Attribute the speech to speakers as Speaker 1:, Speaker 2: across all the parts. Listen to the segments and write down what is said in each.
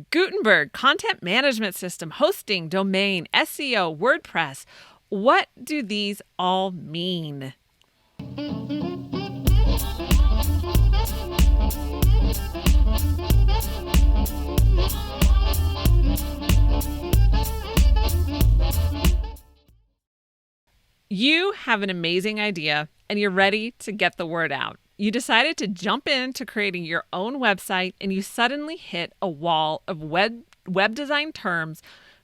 Speaker 1: Gutenberg, content management system, hosting, domain, SEO, WordPress. What do these all mean? You have an amazing idea and you're ready to get the word out. You decided to jump into creating your own website and you suddenly hit a wall of web design terms,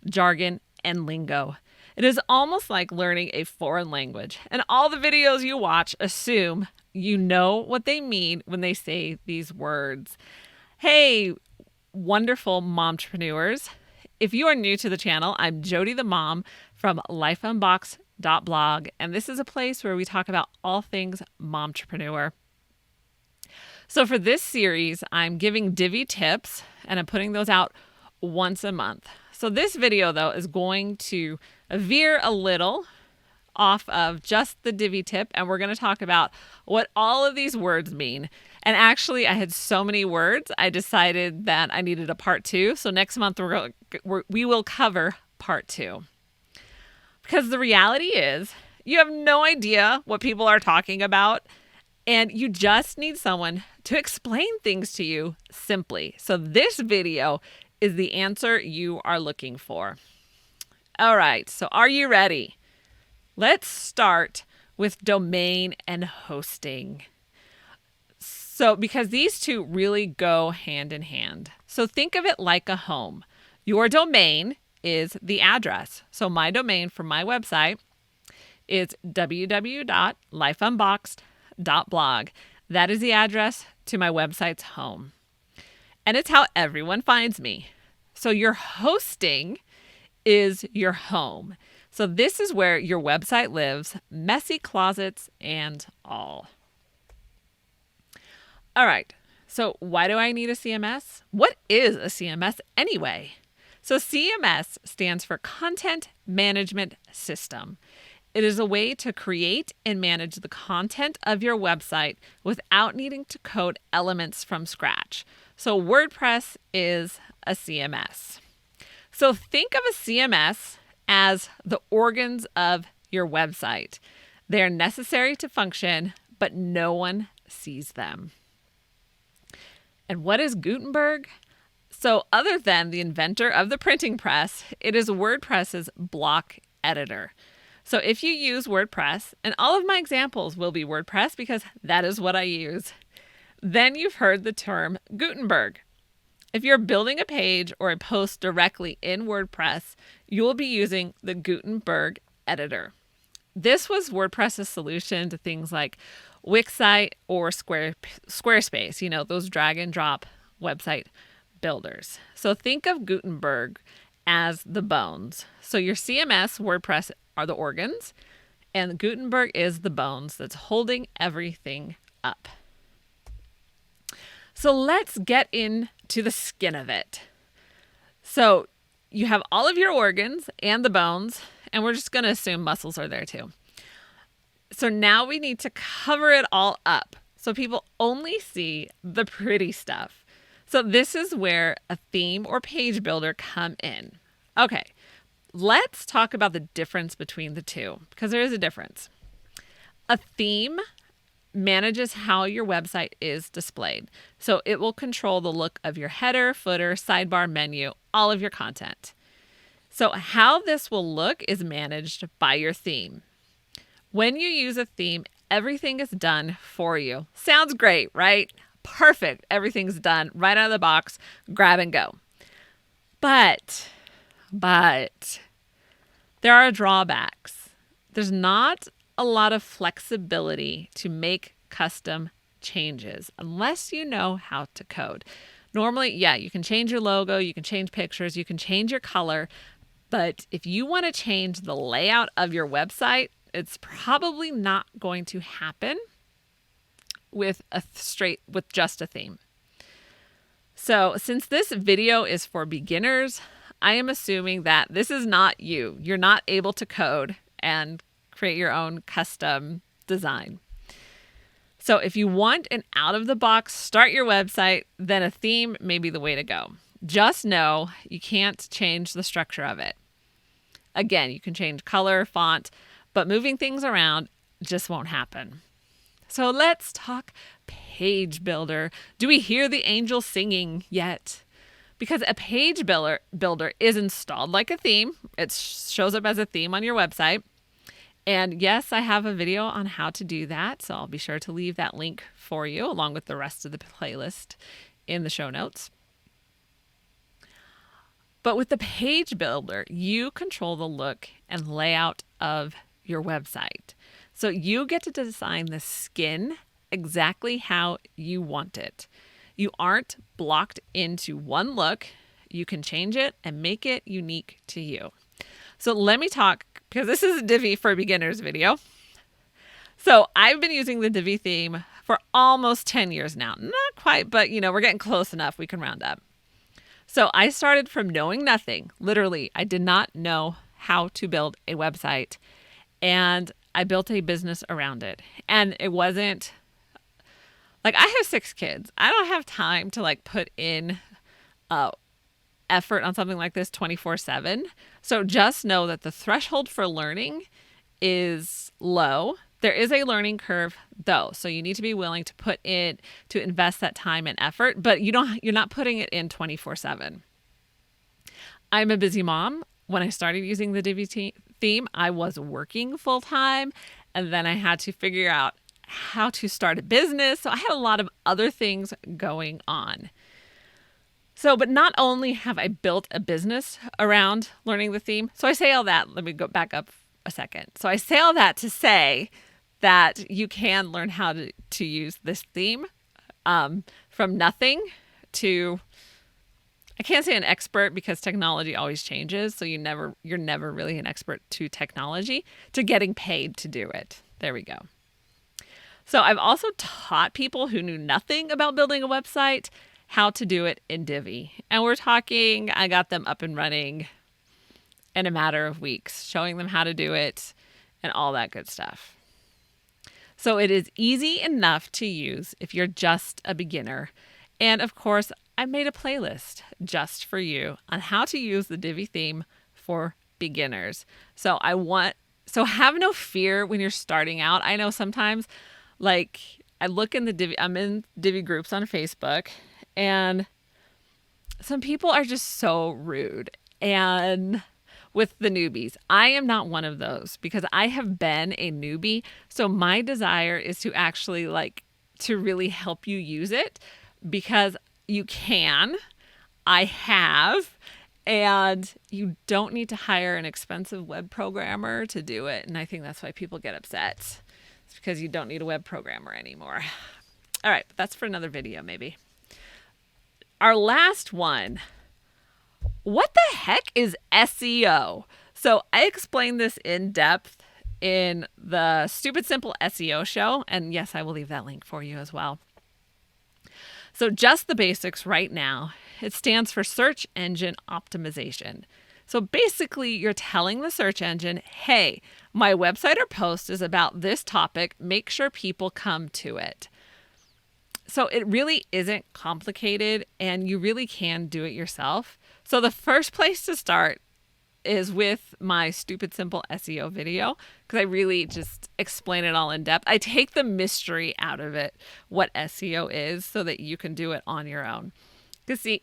Speaker 1: jargon, and lingo. It is almost like learning a foreign language, and all the videos you watch assume you know what they mean when they say these words. Hey, wonderful momtrepreneurs. If you are new to the channel, I'm Jodie the mom from Life Unboxed .blog, and this is a place where we talk about all things momtrepreneur. So for this series, I'm giving Divi tips, and I'm putting those out once a month. So this video, though, is going to veer a little off of just the Divi tip, and we're going to talk about what all of these words mean. And actually, I had so many words, I decided that I needed a part 2. So next month, we will cover part 2. Because the reality is, you have no idea what people are talking about, and you just need someone to explain things to you simply. So this video is the answer you are looking for. All right, so are you ready? Let's start with domain and hosting. So because these two really go hand in hand. So think of it like a home. Your domain is the address. So my domain for my website is www.lifeunboxed.blog. That is the address to my website's home. And it's how everyone finds me. So your hosting is your home. So this is where your website lives, messy closets and all. All right. So why do I need a CMS? What is a CMS anyway? So CMS stands for Content Management System. It is a way to create and manage the content of your website without needing to code elements from scratch. So WordPress is a CMS. So think of a CMS as the organs of your website. They are necessary to function, but no one sees them. And what is Gutenberg? So other than the inventor of the printing press, it is WordPress's block editor. So if you use WordPress, and all of my examples will be WordPress because that is what I use, then you've heard the term Gutenberg. If you're building a page or a post directly in WordPress, you will be using the Gutenberg editor. This was WordPress's solution to things like Wixsite or Squarespace, those drag and drop website builders. So think of Gutenberg as the bones. So your CMS, WordPress, are the organs, and Gutenberg is the bones that's holding everything up. So let's get into the skin of it. So you have all of your organs and the bones, and we're just going to assume muscles are there too. So now we need to cover it all up so people only see the pretty stuff. So this is where a theme or page builder come in. Okay, let's talk about the difference between the two, because there is a difference. A theme manages how your website is displayed. So it will control the look of your header, footer, sidebar, menu, all of your content. So how this will look is managed by your theme. When you use a theme, everything is done for you. Sounds great, right? Perfect. Everything's done right out of the box. Grab and go. But there are drawbacks. There's not a lot of flexibility to make custom changes unless you know how to code. Normally, you can change your logo, you can change pictures, you can change your color, but if you want to change the layout of your website, it's probably not going to happen with just a theme. So since this video is for beginners, I am assuming that this is not you. You're not able to code and create your own custom design. So if you want an out-of-the-box start your website, then a theme may be the way to go. Just know you can't change the structure of it. Again, you can change color, font, but moving things around just won't happen. So let's talk page builder. Do we hear the angels singing yet? Because a page builder is installed like a theme. It shows up as a theme on your website. And yes, I have a video on how to do that. So I'll be sure to leave that link for you along with the rest of the playlist in the show notes. But with the page builder, you control the look and layout of your website. So you get to design the skin exactly how you want it. You aren't blocked into one look. You can change it and make it unique to you. So let me talk, because this is a Divi for beginners video. So I've been using the Divi theme for almost 10 years now. Not quite, but we're getting close enough. We can round up. So I started from knowing nothing. Literally, I did not know how to build a website. And I built a business around it. And it wasn't like, I have 6 kids. I don't have time to put in effort on something like this 24/7. So just know that the threshold for learning is low. There is a learning curve though. So you need to be willing to invest that time and effort, but you're not putting it in 24/7. I'm a busy mom. When I started using the Divi theme, I was working full time, and then I had to figure out how to start a business. So I had a lot of other things going on. So, but not only have I built a business around learning the theme. So I say all that, let me go back up a second. So I say all that to say that you can learn how to use this theme from nothing to, I can't say an expert because technology always changes. So you're never really an expert to technology, to getting paid to do it. There we go. So I've also taught people who knew nothing about building a website how to do it in Divi. And I got them up and running in a matter of weeks, showing them how to do it and all that good stuff. So it is easy enough to use if you're just a beginner. And of course, I made a playlist just for you on how to use the Divi theme for beginners. So have no fear when you're starting out. I know sometimes I look in I'm in Divi groups on Facebook, and some people are just so rude and with the newbies. I am not one of those because I have been a newbie. So my desire is to actually to really help you use it, because you can. I have. And you don't need to hire an expensive web programmer to do it. And I think that's why people get upset. It's because you don't need a web programmer anymore. All right, but that's for another video maybe. Our last one. What the heck is SEO? So I explained this in depth in the Stupid Simple SEO show. And yes, I will leave that link for you as well. So just the basics right now. It stands for search engine optimization. So basically, you're telling the search engine, hey, my website or post is about this topic. Make sure people come to it. So it really isn't complicated, and you really can do it yourself. So the first place to start is with my Stupid Simple SEO video, because I really just explain it all in depth. I take the mystery out of it, what SEO is, so that you can do it on your own. Because see,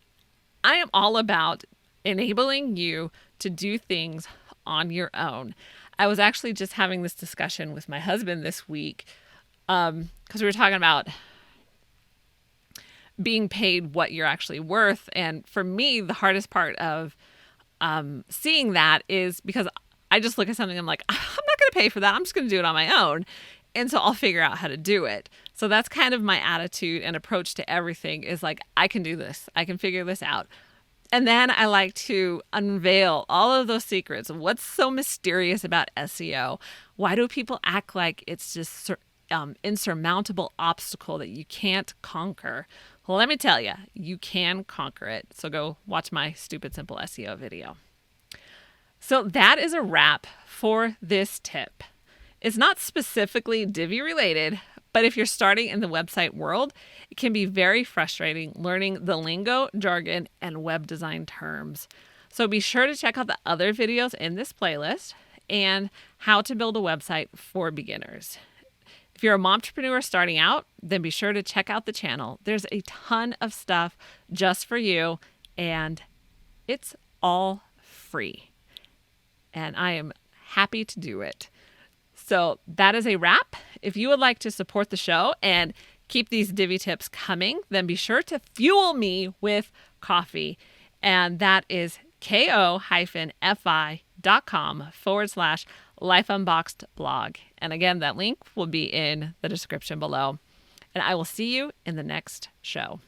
Speaker 1: I am all about enabling you to do things on your own. I was actually just having this discussion with my husband this week, because we were talking about being paid what you're actually worth. And for me, the hardest part of seeing that is because I just look at something and I'm like, I'm not going to pay for that. I'm just going to do it on my own. And so I'll figure out how to do it. So that's kind of my attitude and approach to everything, is I can do this. I can figure this out. And then I like to unveil all of those secrets. What's so mysterious about SEO? Why do people act like it's just insurmountable obstacle that you can't conquer? Well, let me tell you, you can conquer it. So go watch my Stupid Simple SEO video. So that is a wrap for this tip. It's not specifically Divi related, But if you're starting in the website world, it can be very frustrating learning the lingo, jargon, and web design terms. So be sure to check out the other videos in this playlist and how to build a website for beginners. If you're a momtrepreneur starting out, then be sure to check out the channel. There's a ton of stuff just for you, and it's all free. And I am happy to do it. So that is a wrap. If you would like to support the show and keep these Divi tips coming, then be sure to fuel me with coffee. And that is ko-fi.com/Life Unboxed blog. And again, that link will be in the description below. And I will see you in the next show.